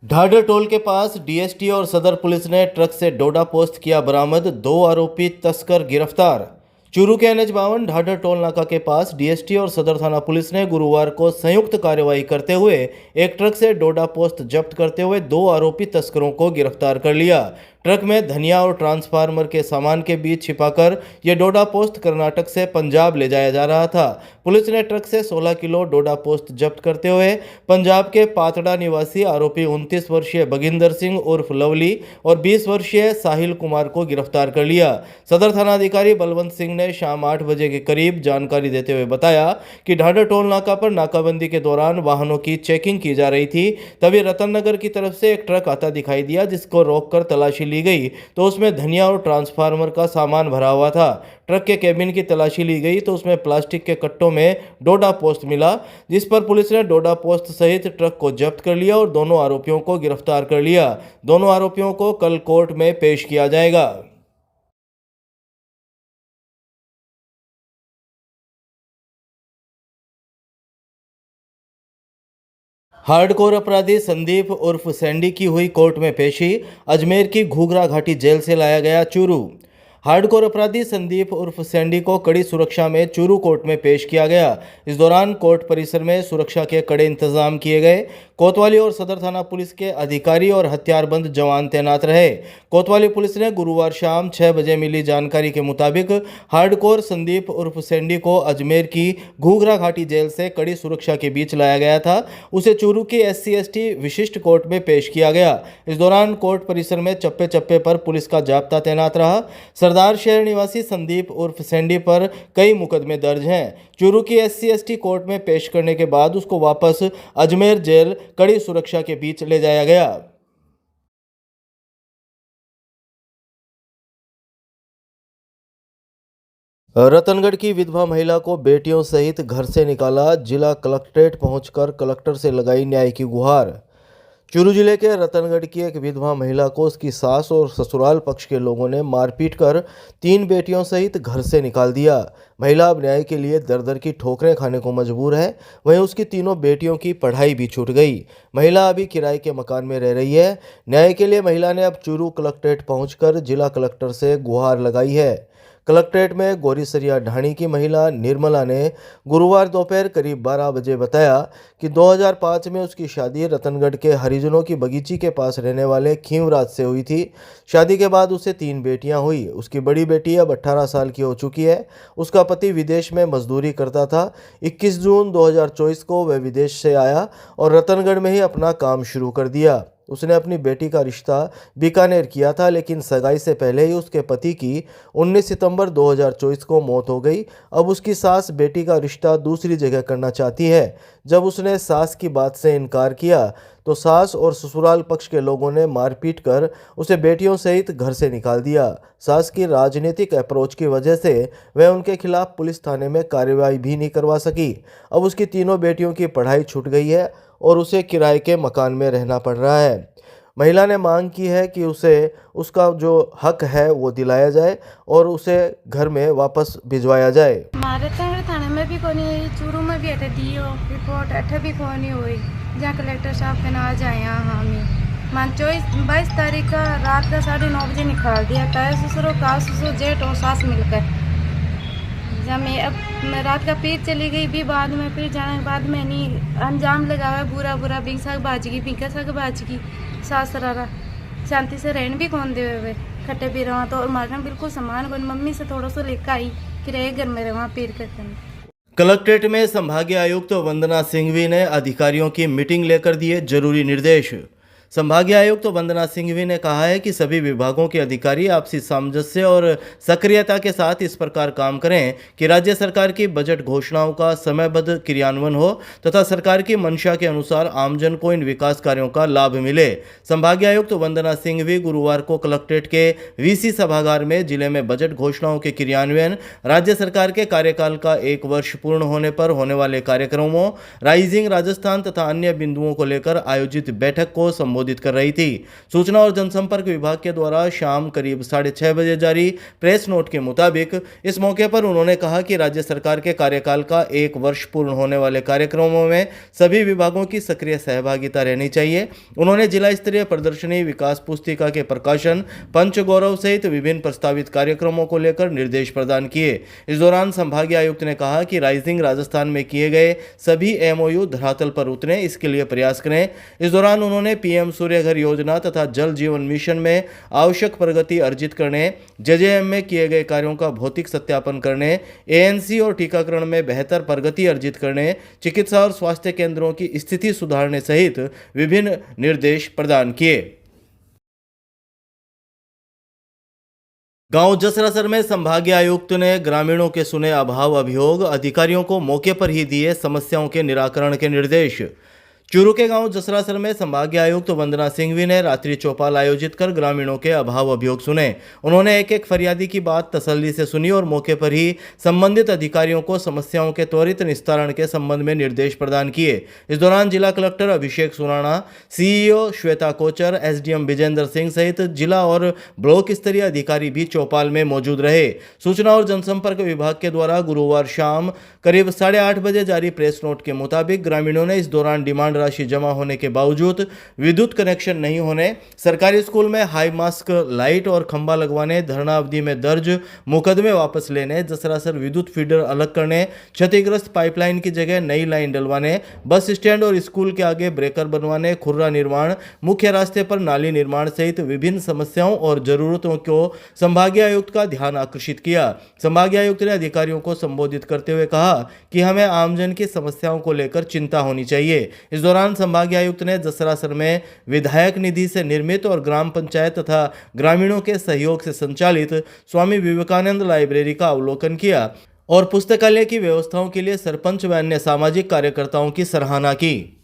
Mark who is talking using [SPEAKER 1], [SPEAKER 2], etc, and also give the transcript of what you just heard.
[SPEAKER 1] Dhadhar toll के पास DST और सदर पुलिस ने ट्रक से डोडा पोस्त किया बरामद, 2 आरोपी तस्कर गिरफ्तार। चूरू के NH 52 ढाढर टोल नाका के पास डीएसटी और सदर थाना पुलिस ने गुरुवार को संयुक्त कार्रवाई करते हुए एक ट्रक से डोडा पोस्त जब्त करते हुए 2 आरोपी तस्करों को गिरफ्तार कर लिया। ट्रक में धनिया और ट्रांसफार्मर के सामान के बीच छिपाकर यह डोडा पोस्त कर्नाटक से पंजाब ले जाया जा रहा था। पुलिस ने ट्रक से 16 किलो डोडा पोस्त जब्त करते हुए पंजाब के पातड़ा निवासी आरोपी 29 वर्षीय बगिंदर सिंह उर्फ लवली और 20 वर्षीय साहिल कुमार को गिरफ्तार कर लिया। सदर थानाधिकारी बलवंत सिंह ने शाम 8 बजे के करीब जानकारी देते हुए बताया कि ढाढर टोल नाका पर नाकाबंदी के दौरान वाहनों की चेकिंग की जा रही थी। तभी रतन नगर की तरफ से एक ट्रक आता दिखाई दिया, जिसको रोककर तलाशी ली गई तो उसमें धनिया और ट्रांसफार्मर का सामान भरा हुआ था। ट्रक के केबिन की तलाशी ली गई तो उसमें प्लास्टिक के कट्टों में डोडा पोस्त मिला, जिस पर पुलिस ने डोडा पोस्त सहित ट्रक को जब्त कर लिया और दोनों आरोपियों को गिरफ्तार कर लिया। दोनों आरोपियों को कल कोर्ट में पेश किया जाएगा। हार्डकोर अपराधी संदीप उर्फ सैंडी की हुई कोर्ट में पेशी। अजमेर की घूघरा घाटी जेल से लाया गया चूरू। हार्डकोर अपराधी संदीप उर्फ सैंडी को कड़ी सुरक्षा में चूरू कोर्ट में पेश किया गया। इस दौरान कोर्ट परिसर में सुरक्षा के कड़े इंतजाम किए गए। कोतवाली और सदर थाना पुलिस के अधिकारी और हथियारबंद जवान तैनात रहे। कोतवाली पुलिस ने गुरुवार शाम 6 बजे मिली जानकारी के मुताबिक हार्डकोर संदीप उर्फ सैंडी को अजमेर की घूघरा घाटी जेल से कड़ी सुरक्षा के बीच लाया गया था। उसे चूरू की SC/ST विशिष्ट कोर्ट में पेश किया गया। इस दौरान कोर्ट परिसर में चप्पे चप्पे पर पुलिस का जाब्ता तैनात रहा। सरदार शहर निवासी संदीप उर्फ सैंडी पर कई मुकदमे दर्ज हैं। चूरू की SC/ST कोर्ट में पेश करने के बाद उसको वापस अजमेर जेल कड़ी सुरक्षा के बीच ले जाया गया। रतनगढ़ की विधवा महिला को बेटियों सहित घर से निकाला, जिला कलेक्ट्रेट पहुंचकर कलेक्टर से लगाई न्याय की गुहार। चूरू जिले के रतनगढ़ की एक विधवा महिला को उसकी सास और ससुराल पक्ष के लोगों ने मारपीट कर 3 बेटियों सहित घर से निकाल दिया। महिला अब न्याय के लिए दर दर की ठोकरें खाने को मजबूर है। वहीं उसकी तीनों बेटियों की पढ़ाई भी छूट गई। महिला अभी किराए के मकान में रह रही है। न्याय के लिए महिला ने अब चूरू कलेक्ट्रेट पहुंचकर जिला कलेक्टर से गुहार लगाई है। कलेक्ट्रेट में गोरीसरिया ढाणी की महिला निर्मला ने गुरुवार दोपहर करीब 12 बजे बताया कि 2005 में उसकी शादी रतनगढ़ के हरिजनों की बगीची के पास रहने वाले खींवराज से हुई थी। शादी के बाद उसे 3 बेटियां हुई। उसकी बड़ी बेटी अब 18 साल की हो चुकी है। उसका पति विदेश में मजदूरी करता था। 21 जून 2024 को वह विदेश से आया और रतनगढ़ में ही अपना काम शुरू कर दिया। उसने अपनी बेटी का रिश्ता बीकानेर किया था, लेकिन सगाई से पहले ही उसके पति की 19 सितंबर 2024 को मौत हो गई। अब उसकी सास बेटी का रिश्ता दूसरी जगह करना चाहती है। जब उसने सास की बात से इनकार किया तो सास और ससुराल पक्ष के लोगों ने मारपीट कर उसे बेटियों सहित घर से निकाल दिया। सास की राजनीतिक अप्रोच की वजह से वह उनके खिलाफ पुलिस थाने में कार्रवाई भी नहीं करवा सकी। अब उसकी तीनों बेटियों की पढ़ाई छूट गई है और उसे किराए के मकान में रहना पड़ रहा है। महिला ने मांग की है कि उसे उसका जो हक है वो दिलाया जाए और उसे घर में वापस भिजवाया जाए।
[SPEAKER 2] हमारे थाने में भी कोनी हुई, चूरू में भी अठे दी हो रिपोर्ट, अठे भी कोनी हुई। जहाँ कलेक्टर साहब के ना जाए हमें मान 22 तारीख का रात का 9:30 बजे निकाल दिया। ताया ससुर का ससुर जेठ और सास मिलकर जब मैं रात का फिर चली गई भी बाद में, फिर जाने के बाद में नहीं अंजाम लगावा बुरा बुरा बिंग साग बाजगी पिंका साग बाजगी सास सरारा शांति से रहन भी कौन दे हुए खट्टे पी रहा तो और मारना बिल्कुल समान बन मम्मी से थोड़ा सा लेकर आई कि रहे घर में रहा पीर करते।
[SPEAKER 1] कलेक्ट्रेट में संभागीय आयुक्त वंदना सिंघवी ने अधिकारियों की मीटिंग लेकर दिए जरूरी निर्देश। संभागीय आयुक्त वंदना सिंघवी ने कहा है कि सभी विभागों के अधिकारी आपसी सामंजस्य और सक्रियता के साथ इस प्रकार काम करें कि राज्य सरकार की बजट घोषणाओं का समयबद्ध क्रियान्वयन हो तथा सरकार की मंशा के अनुसार आमजन को इन विकास कार्यों का लाभ मिले। संभागीय आयुक्त वंदना सिंघवी गुरुवार को कलेक्ट्रेट के VC सभागार में जिले में बजट घोषणाओं के क्रियान्वयन, राज्य सरकार के कार्यकाल का 1 वर्ष पूर्ण होने पर होने वाले कार्यक्रमों, राइजिंग राजस्थान तथा अन्य बिंदुओं को लेकर आयोजित बैठक को संबोधित संबोधित कर रही थी। सूचना और जनसंपर्क विभाग के द्वारा शाम करीब 6:30 बजे जारी प्रेस नोट के मुताबिक इस मौके पर उन्होंने कहा कि राज्य सरकार के कार्यकाल का 1 वर्ष पूर्ण होने वाले कार्यक्रमों में सभी विभागों की सक्रिय सहभागिता रहनी चाहिए। उन्होंने जिला स्तरीय प्रदर्शनी, विकास पुस्तिका के प्रकाशन, पंच गौरव सहित विभिन्न प्रस्तावित कार्यक्रमों को लेकर निर्देश प्रदान किए। इस दौरान संभागीय आयुक्त ने कहा कि राइजिंग राजस्थान में किए गए सभी एमओयू धरातल पर उतरे, इसके लिए प्रयास करें। इस दौरान उन्होंने पीएम सूर्य घर योजना तथा जल जीवन मिशन में आवश्यक प्रगति अर्जित करने, जेजेएम में किए गए कार्यों का भौतिक सत्यापन करने, एएनसी और टीकाकरण में बेहतर प्रगति अर्जित करने, चिकित्सा और स्वास्थ्य केंद्रों की स्थिति सुधारने सहित विभिन्न निर्देश प्रदान किए। गांव जसरासर में संभागीय आयुक्त ने ग्रामीणों के सुने अभाव अभियोग, अधिकारियों को मौके पर ही दिए समस्याओं के निराकरण के निर्देश। चूरू के गांव जसरासर में संभागीय आयुक्त वंदना सिंघवी ने रात्रि चौपाल आयोजित कर ग्रामीणों के अभाव अभियोग सुने। उन्होंने एक एक फरियादी की बात तसल्ली से सुनी और मौके पर ही संबंधित अधिकारियों को समस्याओं के त्वरित निस्तारण के संबंध में निर्देश प्रदान किए। इस दौरान जिला कलेक्टर अभिषेक सुराणा, सीईओ श्वेता कोचर, एसडीएम विजेंद्र सिंह सहित जिला और ब्लॉक स्तरीय अधिकारी भी चौपाल में मौजूद रहे। सूचना और जनसंपर्क विभाग के द्वारा गुरुवार शाम करीब 8:30 बजे जारी प्रेस नोट के मुताबिक ग्रामीणों ने इस दौरान डिमांड राशि जमा होने के बावजूद विद्युत कनेक्शन नहीं होने, सरकारी स्कूल में हाई मास्क लाइट और खंभा लगवाने, धरना अवधि में दर्ज मुकदमे वापस लेने, जसरासर विद्युत फीडर अलग करने, क्षतिग्रस्त पाइपलाइन की जगह नई लाइन डलवाने, बस स्टैंड और स्कूल के आगे ब्रेकर बनवाने, खुर्रा निर्माण, मुख्य रास्ते पर नाली निर्माण सहित विभिन्न समस्याओं और जरूरतों को संभागीय आयुक्त का ध्यान आकर्षित किया। संभागीय आयुक्त ने अधिकारियों को संबोधित करते हुए कहा कि हमें आमजन की समस्याओं को लेकर चिंता होनी चाहिए। इस दौरान संभागीय आयुक्त ने जसरासर में विधायक निधि से निर्मित और ग्राम पंचायत तथा ग्रामीणों के सहयोग से संचालित स्वामी विवेकानंद लाइब्रेरी का अवलोकन किया और पुस्तकालय की व्यवस्थाओं के लिए सरपंच व अन्य सामाजिक कार्यकर्ताओं की सराहना की।